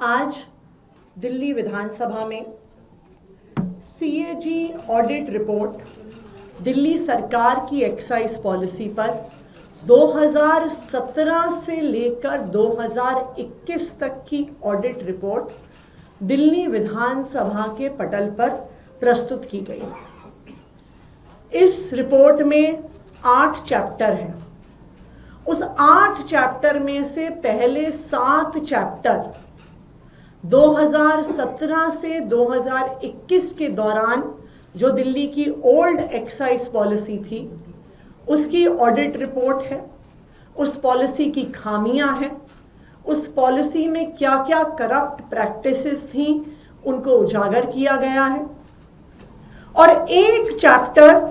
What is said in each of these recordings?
आज दिल्ली विधानसभा में CAG audit report Delhi सरकार की एक्साइज पॉलिसी पर 2017 से लेकर 2021 तक की ऑडिट रिपोर्ट दिल्ली विधानसभा के पटल पर प्रस्तुत की गई। इस रिपोर्ट में 8 चैप्टर हैं। उस 8 चैप्टर में से पहले 7 चैप्टर 2017 से 2021 के दौरान जो दिल्ली की ओल्ड एक्साइज पॉलिसी थी उसकी ऑडिट रिपोर्ट है। उस पॉलिसी की खामियां हैं, उस पॉलिसी में क्या क्या करप्ट प्रैक्टिसेस थी उनको उजागर किया गया है। और एक चैप्टर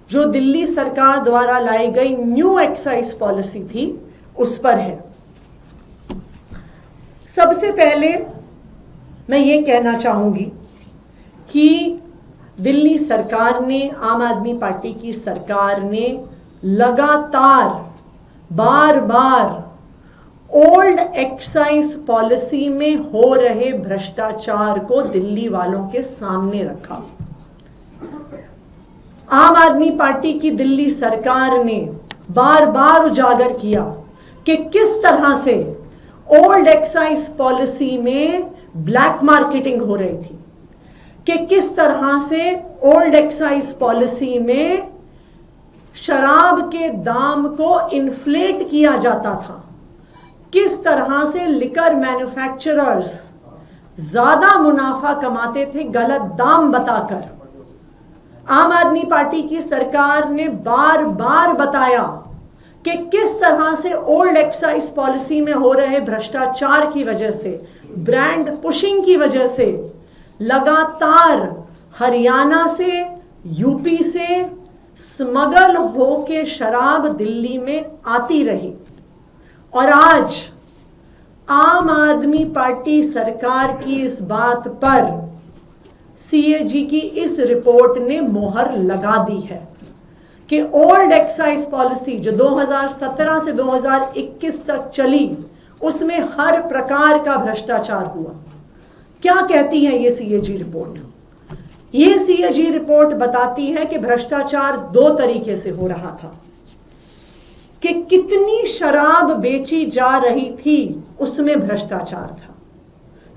जो दिल्ली सरकार द्वारा लाई गई न्यू एक्साइज पॉलिसी थी उस पर है। सबसे पहले मैं ये कहना चाहूंगी कि दिल्ली सरकार ने, आम आदमी पार्टी की सरकार ने लगातार बार बार ओल्ड एक्साइज पॉलिसी में हो रहे भ्रष्टाचार को दिल्ली वालों के सामने रखा। आम आदमी पार्टी की दिल्ली सरकार ने बार बार उजागर किया कि किस तरह से ओल्ड एक्साइज पॉलिसी में ब्लैक मार्केटिंग हो रही थी, कि किस तरह से ओल्ड एक्साइज पॉलिसी में शराब के दाम को इन्फ्लेट किया जाता था, किस तरह से लिकर मैन्युफैक्चरर्स ज्यादा मुनाफा कमाते थे गलत दाम बताकर। आम आदमी पार्टी की सरकार ने बार बार बताया कि किस तरह से ओल्ड एक्साइज पॉलिसी में हो रहे भ्रष्टाचार की वजह से, ब्रांड पुशिंग की वजह से लगातार हरियाणा से, यूपी से स्मगल होके शराब दिल्ली में आती रही। और आज आम आदमी पार्टी सरकार की इस बात पर सीएजी की इस रिपोर्ट ने मोहर लगा दी है कि ओल्ड एक्साइज पॉलिसी जो 2017 से 2021 तक चली उसमें हर प्रकार का भ्रष्टाचार हुआ। क्या कहती है ये सीएजी रिपोर्ट? ये सीएजी रिपोर्ट बताती है कि भ्रष्टाचार 2 तरीके से हो रहा था, कि कितनी शराब बेची जा रही थी उसमें भ्रष्टाचार था,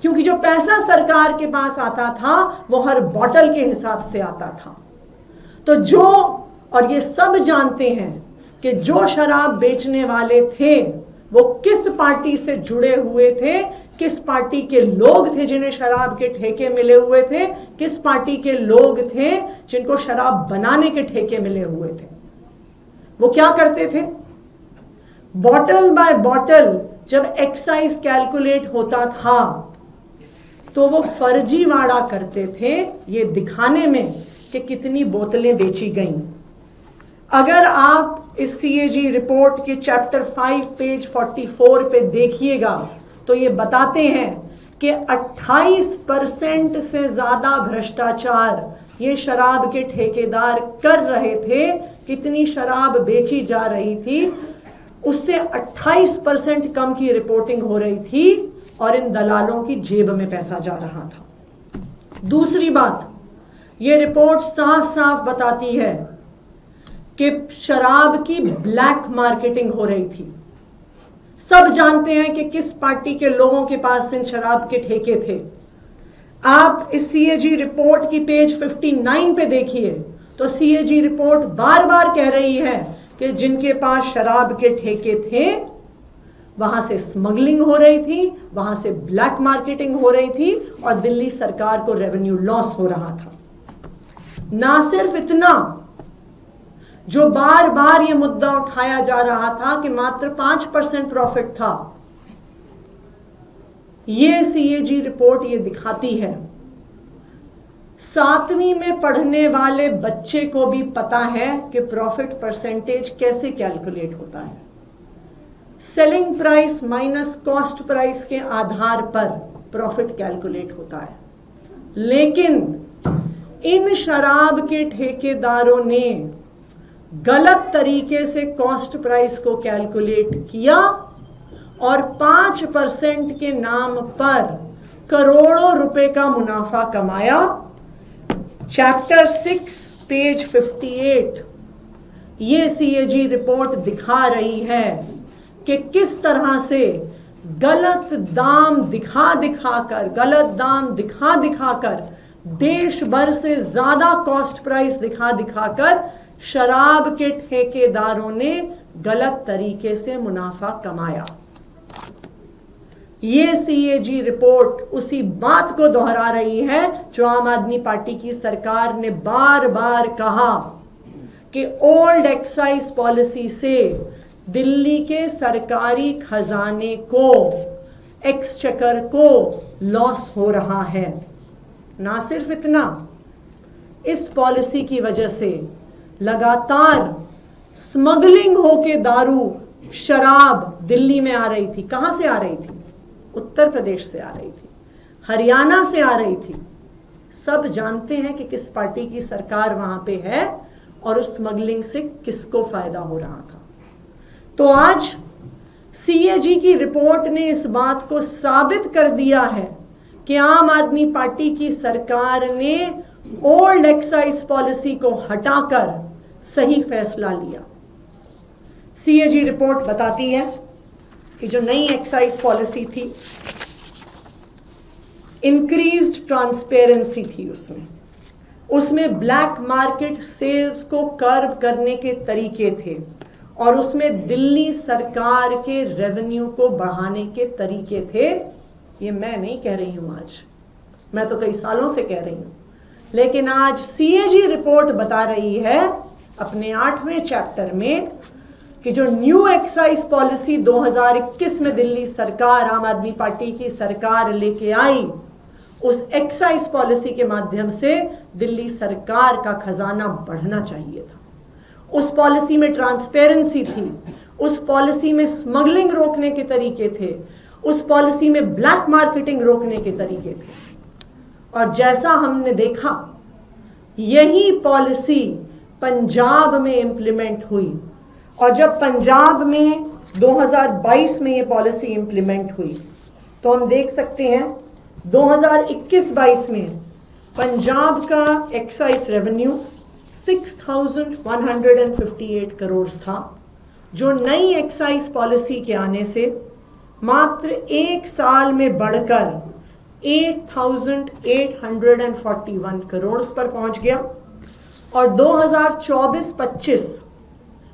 क्योंकि जो पैसा सरकार के पास आता था वो हर बोतल के हिसाब से आता था। तो जो, और ये सब जानते हैं कि जो शराब बेचने वाले थे वो किस पार्टी से जुड़े हुए थे, किस पार्टी के लोग थे जिन्हें शराब के ठेके मिले हुए थे, किस पार्टी के लोग थे जिनको शराब बनाने के ठेके मिले हुए थे। वो क्या करते थे? बॉटल बाय बॉटल जब एक्साइज कैलकुलेट होता था तो वो फर्जीवाड़ा करते थे ये दिखाने में कि कितनी बोतलें बेची गईं। अगर आप इस सीएजी रिपोर्ट के चैप्टर 5 पेज 44 पे देखिएगा तो ये बताते हैं कि 28% से ज्यादा भ्रष्टाचार ये शराब के ठेकेदार कर रहे थे। कितनी शराब बेची जा रही थी उससे 28% कम की रिपोर्टिंग हो रही थी और इन दलालों की जेब में पैसा जा रहा था। दूसरी बात, ये रिपोर्ट साफ साफ बताती है कि शराब की ब्लैक मार्केटिंग हो रही थी। सब जानते हैं कि किस पार्टी के लोगों के पास इन शराब के ठेके थे। आप इस सीएजी रिपोर्ट की पेज 59 पे देखिए तो सीएजी रिपोर्ट बार बार कह रही है कि जिनके पास शराब के ठेके थे वहां से स्मगलिंग हो रही थी, वहां से ब्लैक मार्केटिंग हो रही थी और दिल्ली सरकार को रेवेन्यू लॉस हो रहा था। ना सिर्फ इतना, जो बार बार यह मुद्दा उठाया जा रहा था कि मात्र 5% प्रॉफिट था, यह सीएजी रिपोर्ट ये दिखाती है 7वीं में पढ़ने वाले बच्चे को भी पता है कि प्रॉफिट परसेंटेज कैसे कैलकुलेट होता है। Selling price minus cost price के आधार पर प्रॉफिट कैलकुलेट होता है। लेकिन इन शराब के ठेकेदारों ने गलत तरीके से कॉस्ट प्राइस को कैलकुलेट किया और 5% के नाम पर करोड़ों रुपए का मुनाफा कमाया। चैप्टर 6 पेज 58 ये सीएजी रिपोर्ट दिखा रही है कि किस तरह से गलत दाम दिखा कर देश भर से ज्यादा कॉस्ट प्राइस दिखाकर शराब के ठेकेदारों ने गलत तरीके से मुनाफा कमाया। ये सीएजी रिपोर्ट उसी बात को दोहरा रही है जो आम आदमी पार्टी की सरकार ने बार बार कहा कि ओल्ड एक्साइज पॉलिसी से दिल्ली के सरकारी खजाने को, एक्सचेकर को लॉस हो रहा है। ना सिर्फ इतना, इस पॉलिसी की वजह से लगातार स्मगलिंग होके दारू, शराब दिल्ली में आ रही थी। कहां से आ रही थी? उत्तर प्रदेश से आ रही थी, हरियाणा से आ रही थी। सब जानते हैं कि किस पार्टी की सरकार वहां पे है और उस स्मगलिंग से किसको फायदा हो रहा था। तो आज सीएजी की रिपोर्ट ने इस बात को साबित कर दिया है कि आम आदमी पार्टी की सरकार ने ओल्ड एक्साइज पॉलिसी को हटाकर सही फैसला लिया। सीएजी रिपोर्ट बताती है कि जो नई एक्साइज पॉलिसी थी, इंक्रीज्ड ट्रांसपेरेंसी थी उसमें ब्लैक मार्केट सेल्स को कर्व करने के तरीके थे और उसमें दिल्ली सरकार के रेवेन्यू को बढ़ाने के तरीके थे। ये मैं नहीं कह रही हूं, आज मैं तो कई सालों से कह रही हूं, लेकिन आज सीएजी रिपोर्ट बता रही है अपने 8वें चैप्टर में कि जो न्यू एक्साइज पॉलिसी 2021 में दिल्ली सरकार, आम आदमी पार्टी की सरकार लेके आई, उस एक्साइज पॉलिसी के माध्यम से दिल्ली सरकार का खजाना बढ़ना चाहिए था। उस पॉलिसी में ट्रांसपेरेंसी थी, उस पॉलिसी में स्मगलिंग रोकने के तरीके थे, उस पॉलिसी में ब्लैक मार्केटिंग रोकने के तरीके थे। और जैसा हमने देखा, यही पॉलिसी पंजाब में इंप्लीमेंट हुई। और जब पंजाब में 2022 में ये पॉलिसी इंप्लीमेंट हुई तो हम देख सकते हैं 2021-22 में पंजाब का एक्साइज रेवेन्यू 6,158 करोड़ था, जो नई एक्साइज पॉलिसी के आने से मात्र एक साल में बढ़कर 8,841 करोड़ पर पहुंच गया। और 2024-25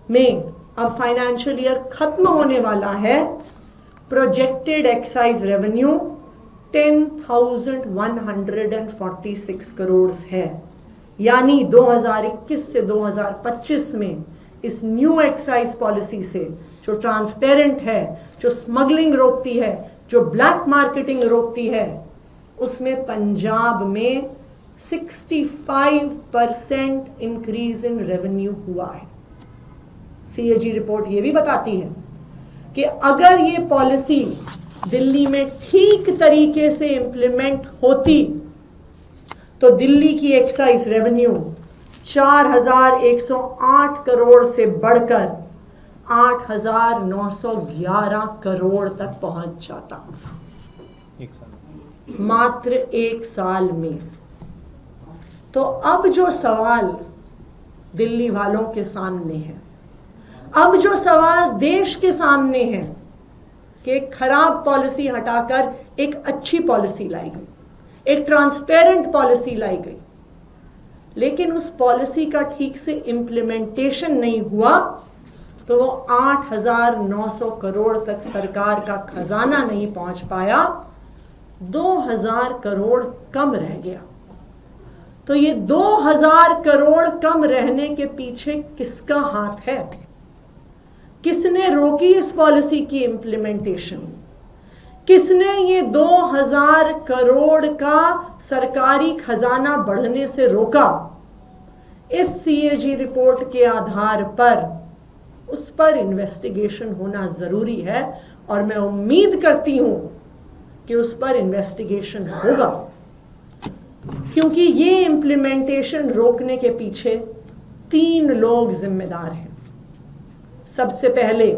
में अब फाइनेंशियल ईयर खत्म होने वाला है, प्रोजेक्टेड एक्साइज रेवेन्यू 10,146 करोड़ है। यानी 2021 से 2025 में इस न्यू एक्साइज पॉलिसी से, जो ट्रांसपेरेंट है, जो स्मगलिंग रोकती है, जो ब्लैक मार्केटिंग रोकती है, उसमें पंजाब में 65% इंक्रीज इन रेवेन्यू हुआ है। सीएजी रिपोर्ट ये भी बताती है कि अगर ये पॉलिसी दिल्ली में ठीक तरीके से इंप्लीमेंट होती तो दिल्ली की एक्साइज रेवेन्यू 4,108 करोड़ से बढ़कर 8,911 करोड़ तक पहुंच जाता, मात्र एक साल में। तो अब जो सवाल दिल्ली वालों के सामने है, अब जो सवाल देश के सामने है कि एक खराब पॉलिसी हटाकर एक अच्छी पॉलिसी लाई गई, एक ट्रांसपेरेंट पॉलिसी लाई गई, लेकिन उस पॉलिसी का ठीक से इंप्लीमेंटेशन नहीं हुआ तो वो 8,900 करोड़ तक सरकार का खजाना नहीं पहुंच पाया, 2,000 करोड़ कम रह गया। तो ये 2,000 करोड़ कम रहने के पीछे किसका हाथ है? किसने रोकी इस पॉलिसी की इंप्लीमेंटेशन? किसने ये 2,000 करोड़ का सरकारी खजाना बढ़ने से रोका? इस सीएजी रिपोर्ट के आधार पर उस पर इन्वेस्टिगेशन होना जरूरी है और मैं उम्मीद करती हूं कि उस पर इन्वेस्टिगेशन होगा, क्योंकि ये इंप्लीमेंटेशन रोकने के पीछे 3 लोग जिम्मेदार हैं। सबसे पहले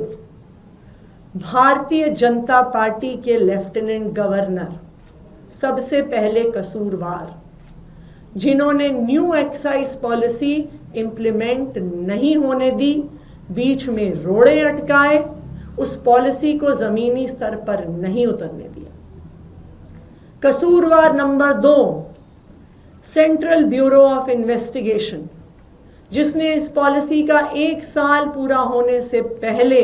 भारतीय जनता पार्टी के लेफ्टिनेंट गवर्नर सबसे पहले कसूरवार, जिन्होंने न्यू एक्साइज पॉलिसी इंप्लीमेंट नहीं होने दी, बीच में रोड़े अटकाए, उस पॉलिसी को जमीनी स्तर पर नहीं उतरने दिया। कसूरवार number 2, central bureau of investigation, जिसने इस पॉलिसी का 1 साल पूरा होने से पहले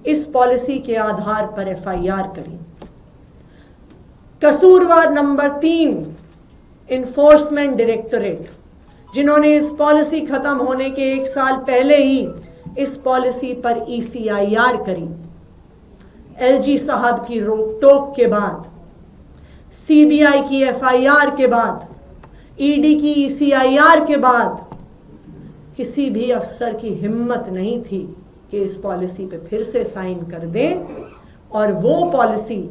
इस पॉलिसी के आधार पर एफआईआर करी। कसूरवार नंबर 3, इन्फोर्समेंट डायरेक्टोरेट, जिन्होंने इस पॉलिसी खत्म होने के 1 साल पहले ही इस पॉलिसी पर ईसीआईआर करी। एलजी साहब की रोक टोक के बाद, सीबीआई की एफआईआर के बाद, ईडी की ईसीआईआर के बाद किसी भी अफसर की हिम्मत नहीं थी कि इस पॉलिसी पे फिर से साइन कर दें, और वो पॉलिसी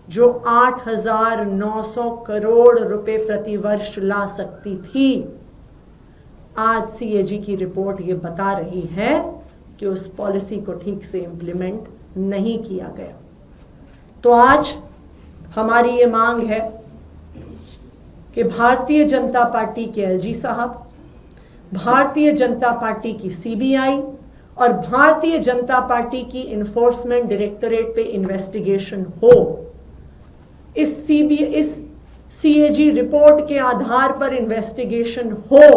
जो 8,900 करोड़ रुपए प्रति वर्ष ला सकती थी, आज सीएजी की रिपोर्ट ये बता रही है कि उस पॉलिसी को ठीक से इंप्लीमेंट नहीं किया गया। तो आज हमारी ये मांग है कि भारतीय जनता पार्टी के एलजी साहब, भारतीय जनता पार्टी की सीबीआई और भारतीय जनता पार्टी की इन्फोर्समेंट डायरेक्टोरेट पे इन्वेस्टिगेशन हो। इस सीएजी रिपोर्ट के आधार पर इन्वेस्टिगेशन हो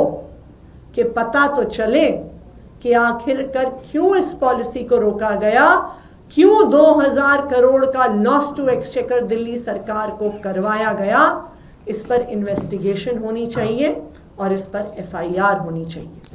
कि पता तो चले कि आखिरकार क्यों इस पॉलिसी को रोका गया, क्यों 2,000 करोड़ का लॉस टू एक्सचेकर दिल्ली सरकार को करवाया गया। इस पर इन्वेस्टिगेशन होनी चाहिए और इस पर एफआईआर होनी चाहिए।